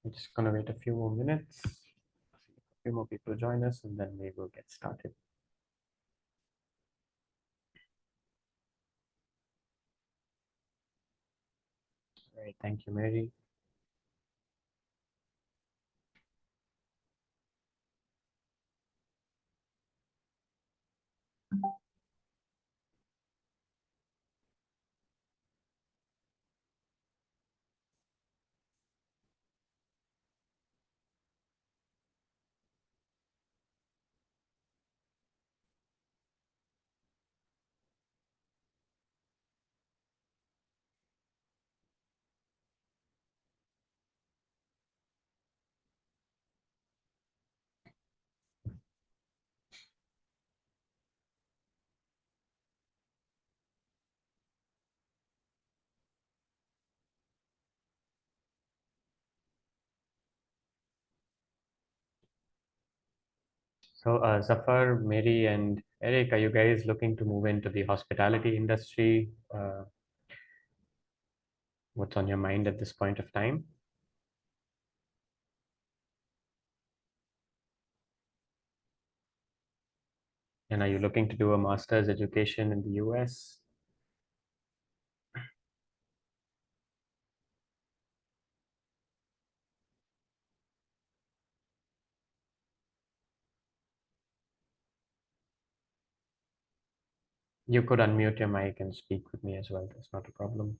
I'm just going to wait a few more minutes. A few more people join us, and then we will get started. All right, thank you, Mary. So, Zafar, Mary, and Eric, are you guys looking to move into the hospitality industry? What's on your mind at this point of time? And are you looking to do a master's education in the US? You could unmute your mic and speak with me as well. That's not a problem.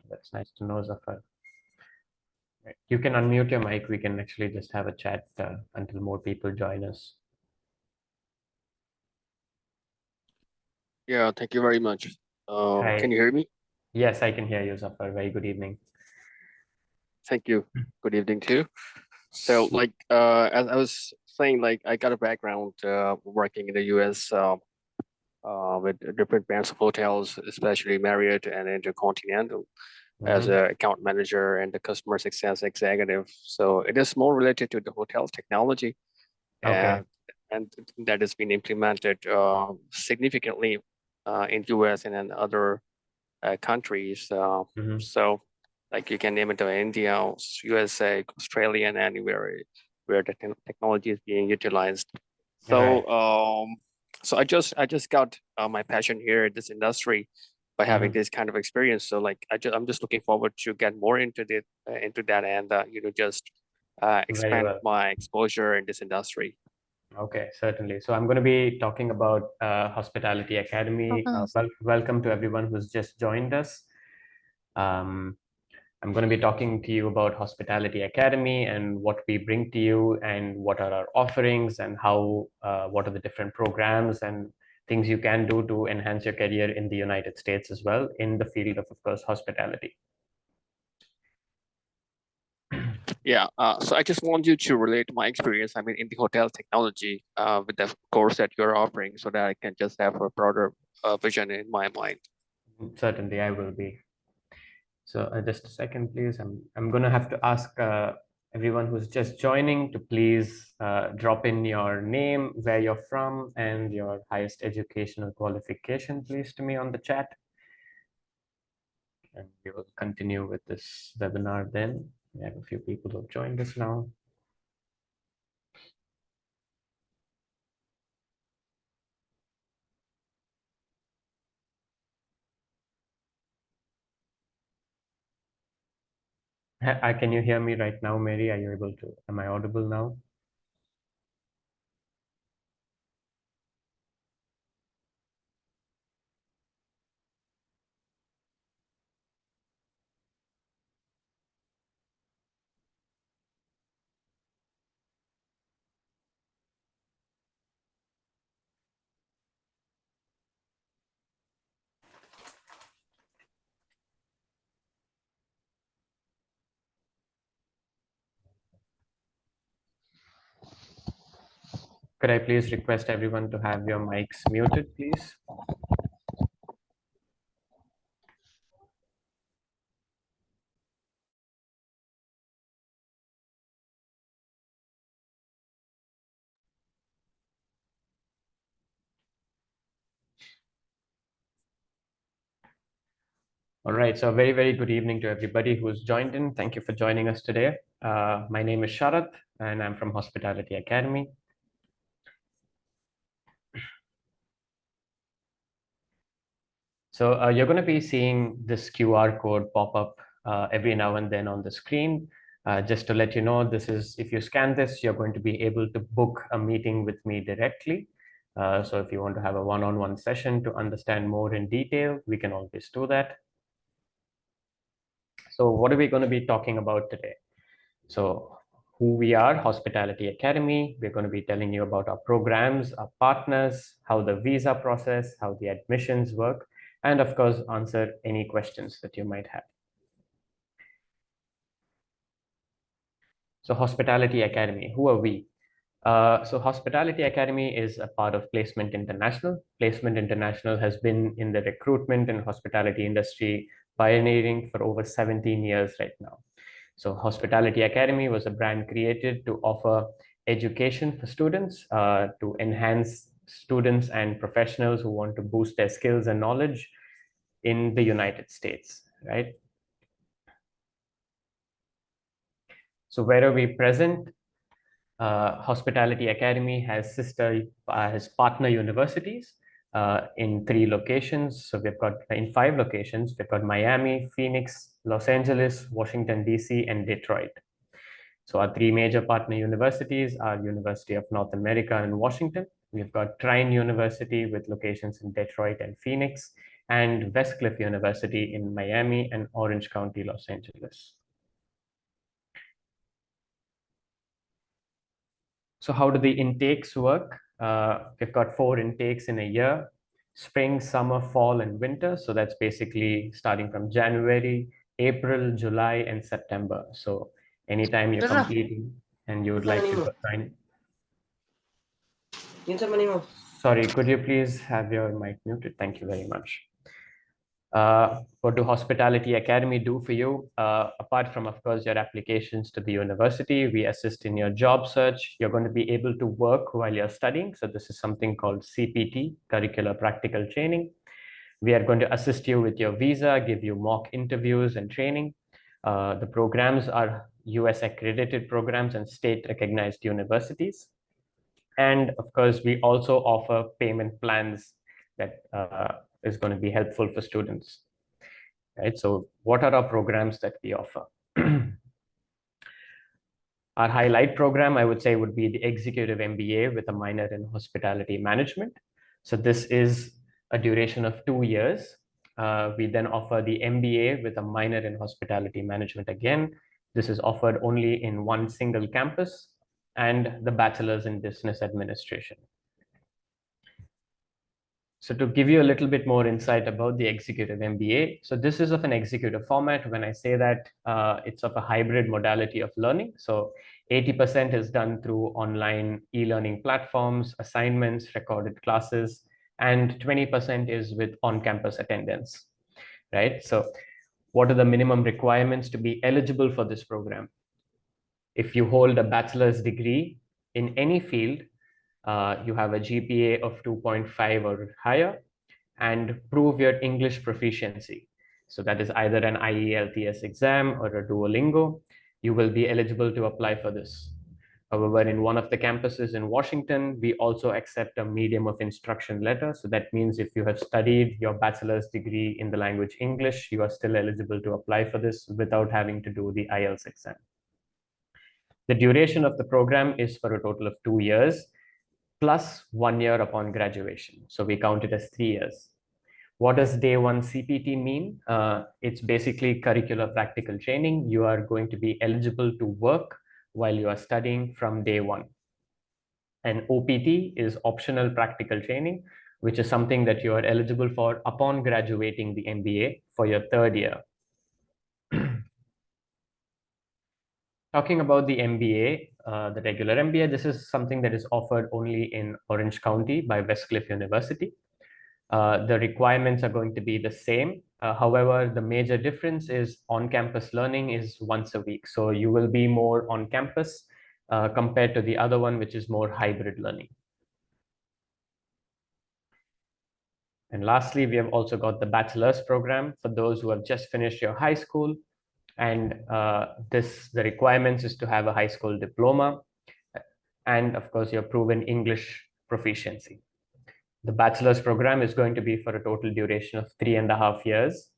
That's nice to know, Zafar. Right. You can unmute your mic. We can actually just have a chat until more people join us. Yeah, thank you very much. Hi. Can you hear me? Yes, I can hear you, Zafar. Very good evening. Thank you. Good evening too. So, as I was saying, I got a background working in the U.S. With different brands of hotels, especially Marriott and Intercontinental, as Mm-hmm. an account manager and the customer success executive. So it is more related to the hotel technology, Okay. and and that has been implemented significantly in U.S. and in other countries. Mm-hmm. So, like you can name it India, USA, Australia, and anywhere where the technology is being utilized. Right. So, so I just got my passion here in this industry by having Mm-hmm. this kind of experience. So, I'm just looking forward to get more into that and just Very expand well. my exposure in this industry. Okay, certainly. So I'm going to be talking about Hospitality Academy. Welcome to everyone who's just joined us. Um, I'm going to be talking to you about Hospitality Academy and what we bring to you and what are our offerings and how, what are the different programs and things you can do to enhance your career in the United States as well in the field of course, hospitality. Yeah, so I just want you to relate my experience, I mean, in the hotel technology with the course that you're offering so that I can just have a broader vision in my mind. Certainly, I will be. So just a second, please. I'm going to have to ask everyone who's just joining to please drop in your name, where you're from, and your highest educational qualification, please, to me on the chat. And we will continue with this webinar then. We have a few people who have joined us now. Can you hear me right now, Mary? Are you able to? Am I audible now? Could I please request everyone to have your mics muted, please? All right, so a very, very good evening to everybody who's joined in. Thank you for joining us today. My name is Sharath, and I'm from Hospitality Academy. So you're going to be seeing this QR code pop up every now and then on the screen. Just to let you know, this is, if you scan this, you're going to be able to book a meeting with me directly. So if you want to have a one-on-one session to understand more in detail, we can always do that. So what are we going to be talking about today? So who we are, Hospitality Academy. We're going to be telling you about our programs, our partners, how the visa process, how the admissions work, and of course, answer any questions that you might have. So Hospitality Academy, who are we? So Hospitality Academy is a part of Placement International. Placement International has been in the recruitment and hospitality industry pioneering for over 17 years right now. So Hospitality Academy was a brand created to offer education for students, to enhance students and professionals who want to boost their skills and knowledge in the United States, right? So where are we present? Hospitality Academy has partner universities in 3 locations. So we've got in 5 locations. We've got Miami, Phoenix, Los Angeles, Washington, D.C., and Detroit. So our 3 major partner universities are University of North America and Washington. We've got Trine University with locations in Detroit and Phoenix, and Westcliff University in Miami and Orange County, Los Angeles. So how do the intakes work? We've got 4 intakes in a year: spring, summer, fall, and winter. So that's basically starting from January, April, July, and September. So anytime you're completing and you would like to join. Sorry, could you please have your mic muted? Thank you very much. What do Hospitality Academy do for you? Apart from, of course, your applications to the university, we assist in your job search. You're going to be able to work while you're studying. So this is something called CPT, Curricular Practical Training. We are going to assist you with your visa, give you mock interviews and training. The programs are US accredited programs and state recognized universities. And of course, we also offer payment plans that is going to be helpful for students. Right? So what are our programs that we offer? Our highlight program, I would say, would be the Executive MBA with a minor in Hospitality Management. So this is a duration of 2 years. We then offer the MBA with a minor in Hospitality Management again. This is offered only in 1 single campus, and the Bachelor's in Business Administration. So to give you a little bit more insight about the Executive MBA, so this is of an executive format. When I say that, it's of a hybrid modality of learning. So 80% is done through online e-learning platforms, assignments, recorded classes, and 20% is with on-campus attendance, right? So what are the minimum requirements to be eligible for this program? If you hold a bachelor's degree in any field, you have a GPA of 2.5 or higher, and prove your English proficiency. So that is either an IELTS exam or a Duolingo. You will be eligible to apply for this. However, in one of the campuses in Washington, we also accept a medium of instruction letter. So that means if you have studied your bachelor's degree in the language English, you are still eligible to apply for this without having to do the IELTS exam. The duration of the program is for a total of 2 years, plus 1 year upon graduation. So we count it as 3 years. What does day 1 CPT mean? It's basically curricular practical training. You are going to be eligible to work while you are studying from day 1. And OPT is optional practical training, which is something that you are eligible for upon graduating the MBA for your 3rd year. Talking about the MBA, the regular MBA, this is something that is offered only in Orange County by Westcliff University. The requirements are going to be the same. However, the major difference is on-campus learning is once a week. So you will be more on campus compared to the other one, which is more hybrid learning. And lastly, we have also got the bachelor's program for those who have just finished your high school. And the requirements is to have a high school diploma and of course your proven English proficiency. The bachelor's program is going to be for a total duration of 3.5 years,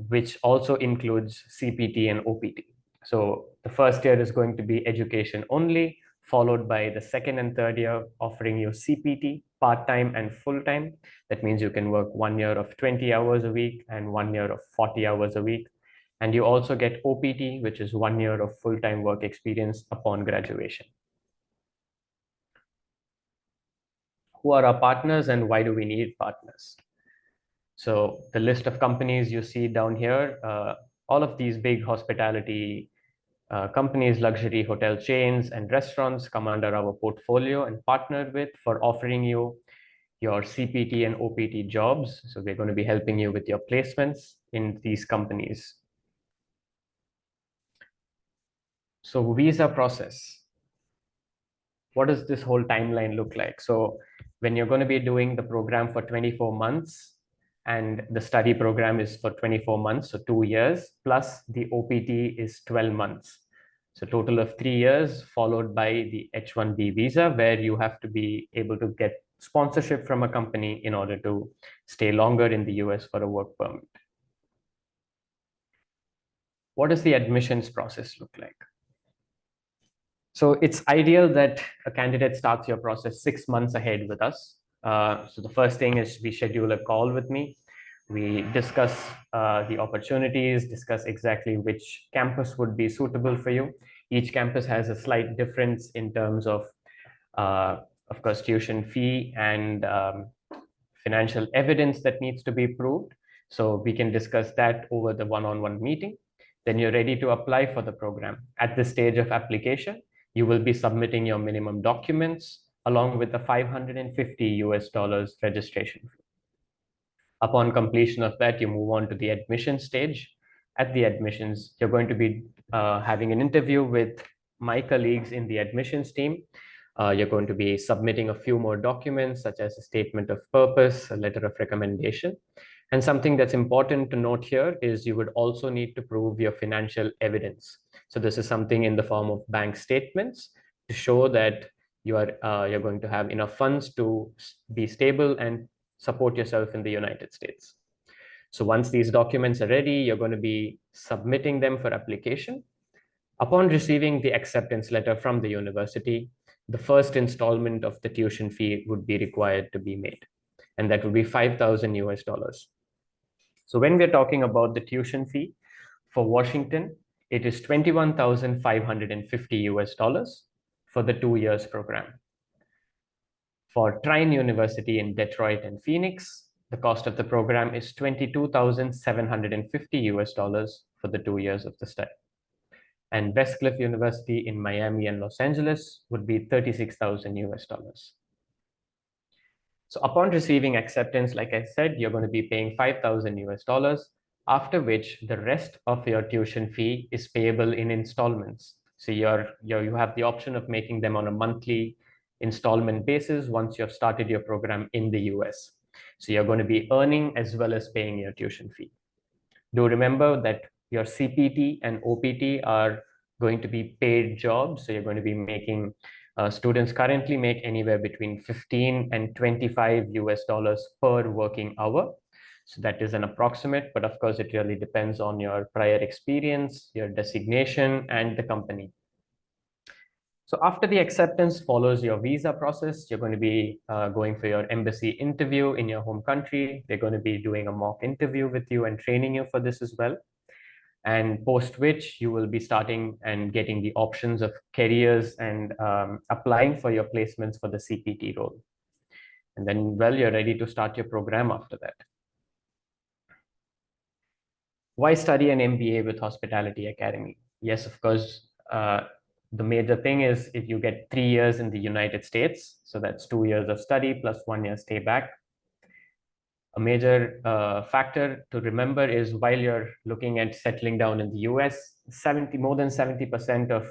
which also includes CPT and OPT. So the first year is going to be education only, followed by the second and third year offering you CPT, part-time and full-time. That means you can work 1 year of 20 hours a week and 1 year of 40 hours a week. And you also get OPT, which is 1 year of full-time work experience upon graduation. Who are our partners and why do we need partners? So the list of companies you see down here, all of these big hospitality companies, luxury hotel chains and restaurants come under our portfolio and partnered with for offering you your CPT and OPT jobs. So we're going to be helping you with your placements in these companies. So visa process. What does this whole timeline look like? So when you're going to be doing the program for 24 months and the study program is for 24 months, so 2 years, plus the OPT is 12 months. So total of 3 years followed by the H-1B visa, where you have to be able to get sponsorship from a company in order to stay longer in the US for a work permit. What does the admissions process look like? So it's ideal that a candidate starts your process 6 months ahead with us. So the first thing is we schedule a call with me. We discuss the opportunities, discuss exactly which campus would be suitable for you. Each campus has a slight difference in terms of course, tuition fee and financial evidence that needs to be proved. So we can discuss that over the one-on-one meeting. Then you're ready to apply for the program. At this stage of application, you will be submitting your minimum documents along with the $550 registration fee. Upon completion of that, you move on to the admission stage. At the admissions, you're going to be having an interview with my colleagues in the admissions team. You're going to be submitting a few more documents, such as a statement of purpose, a letter of recommendation. And something that's important to note here is you would also need to prove your financial evidence. So this is something in the form of bank statements to show that you're going to have enough funds to be stable and support yourself in the United States. So once these documents are ready, you're going to be submitting them for application. Upon receiving the acceptance letter from the university, the first installment of the tuition fee would be required to be made, and that would be $5,000. So when we're talking about the tuition fee for Washington, it is $21,550 for the 2 years program. For Trine University in Detroit and Phoenix, the cost of the program is $22,750 for the 2 years of the study. And Westcliff University in Miami and Los Angeles would be $36,000. So upon receiving acceptance, like I said, you're going to be paying $5,000, after which the rest of your tuition fee is payable in installments. So you have the option of making them on a monthly installment basis once you have started your program in the US. So you're going to be earning as well as paying your tuition fee. Do remember that your CPT and OPT are going to be paid jobs. So you're going to be making, students currently make anywhere between 15 and 25 US dollars per working hour. So that is an approximate, but of course it really depends on your prior experience, your designation, and the company. So after the acceptance follows your visa process. You're going to be going for your embassy interview in your home country. They're going to be doing a mock interview with you and training you for this as well. And post which you will be starting and getting the options of careers and applying for your placements for the CPT role. And then, well, you're ready to start your program after that. Why study an MBA with Hospitality Academy? Yes, of course, the major thing is if you get 3 years in the United States, so that's 2 years of study plus 1 year stay back. A major factor to remember is while you're looking at settling down in the US, more than 70% of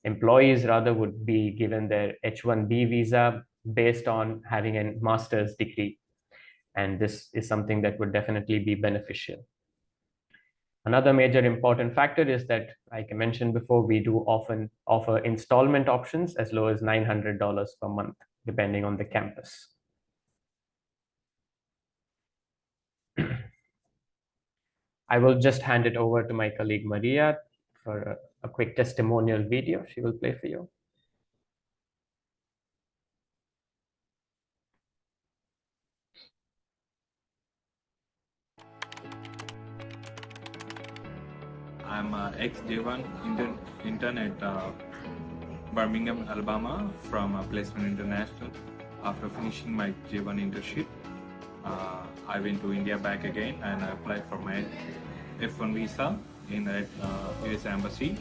employees rather would be given their H-1B visa based on having a master's degree. And this is something that would definitely be beneficial. Another major important factor is that, like I mentioned before, we do often offer installment options as low as $900 per month, depending on the campus. I will just hand it over to my colleague Maria for a quick testimonial video she will play for you. I'm ex-J1 intern at Birmingham, Alabama from Placement International. After finishing my J1 internship, I went to India back again and I applied for my F1 visa in the US Embassy.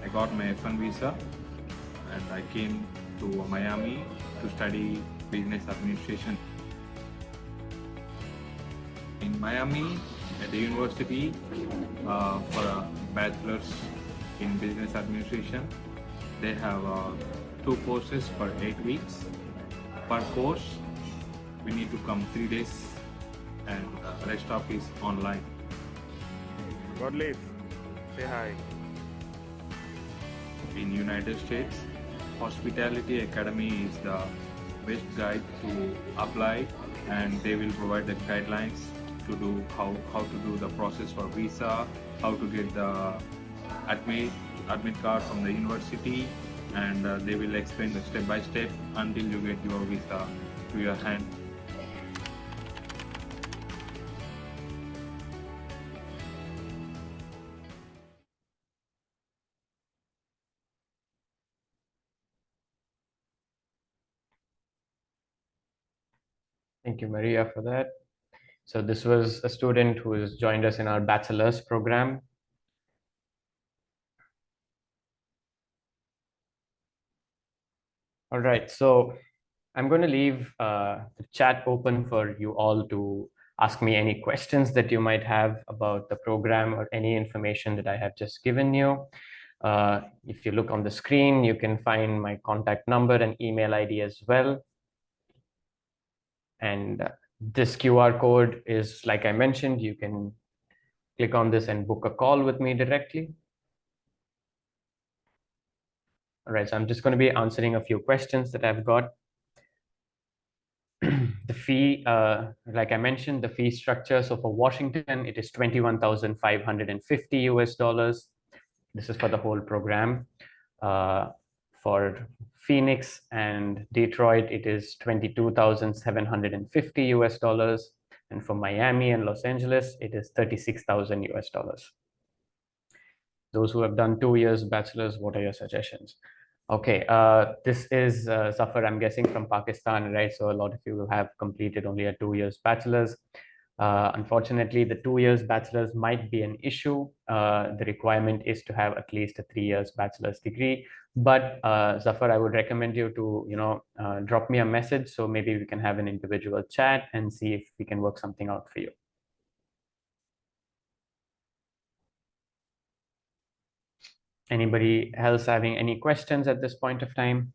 I got my F1 visa and I came to Miami to study business administration. In Miami, at the university, for a bachelor's in business administration, they have 2 courses per 8 weeks. Per course, we need to come 3 days and the rest of is online. Godleaf, say hi. In United States, Hospitality Academy is the best guide to apply, and they will provide the guidelines to do how to do the process for visa, how to get the admit card from the university, and they will explain the step by step until you get your visa to your hand. Thank you, Maria, for that. So this was a student who has joined us in our bachelor's program. All right, so I'm going to leave the chat open for you all to ask me any questions that you might have about the program or any information that I have just given you. If you look on the screen, you can find my contact number and email ID as well. And this QR code is, like I mentioned, you can click on this and book a call with me directly. All right, so I'm just going to be answering a few questions that I've got. The fee, like I mentioned, the fee structure. So for Washington, it is $21,550 US. This is for the whole program. For Phoenix and Detroit, it is $22,750 US. And for Miami and Los Angeles, it is $36,000 US. Those who have done 2 years bachelor's, what are your suggestions? Okay, this is Zafar, I'm guessing from Pakistan, right? So a lot of you have completed only a 2 years bachelor's. Unfortunately, the 2 years bachelor's might be an issue. The requirement is to have at least a 3 years bachelor's degree. But Zafar, I would recommend you to, drop me a message. So maybe we can have an individual chat and see if we can work something out for you. Anybody else having any questions at this point of time?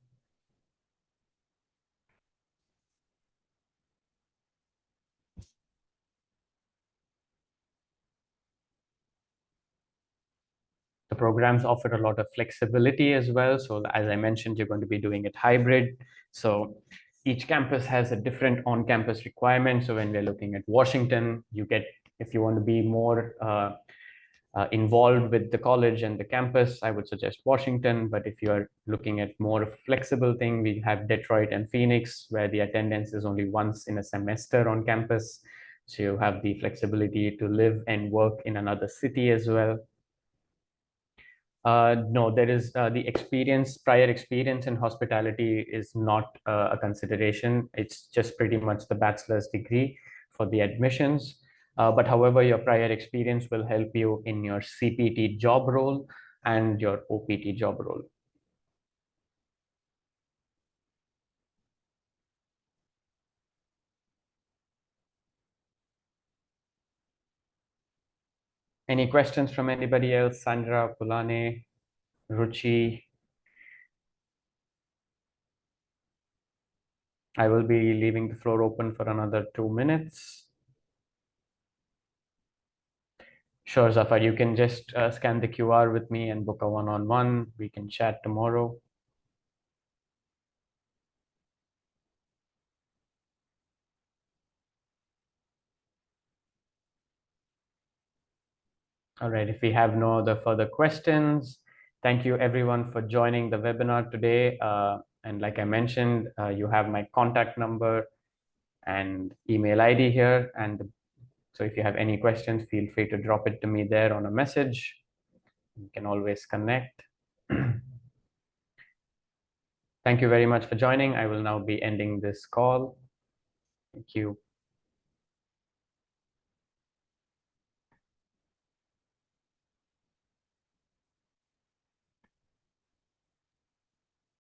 The programs offer a lot of flexibility as well. So as I mentioned, you're going to be doing it hybrid. So each campus has a different on-campus requirement. So when we're looking at Washington, if you want to be more involved with the college and the campus, I would suggest Washington. But if you're looking at more of a flexible thing, we have Detroit and Phoenix, where the attendance is only once in a semester on campus. So you have the flexibility to live and work in another city as well. No, there is the prior experience in hospitality is not a consideration. It's just pretty much the bachelor's degree for the admissions. But however, your prior experience will help you in your CPT job role and your OPT job role. Any questions from anybody else? Sandra, Pulane, Ruchi? I will be leaving the floor open for another 2 minutes. Sure, Zafar, you can just scan the QR with me and book a one-on-one. We can chat tomorrow. All right, if we have no other further questions, thank you everyone for joining the webinar today. And like I mentioned, you have my contact number and email ID here. And so if you have any questions, feel free to drop it to me there on a message. You can always connect. Thank you very much for joining. I will now be ending this call. Thank you.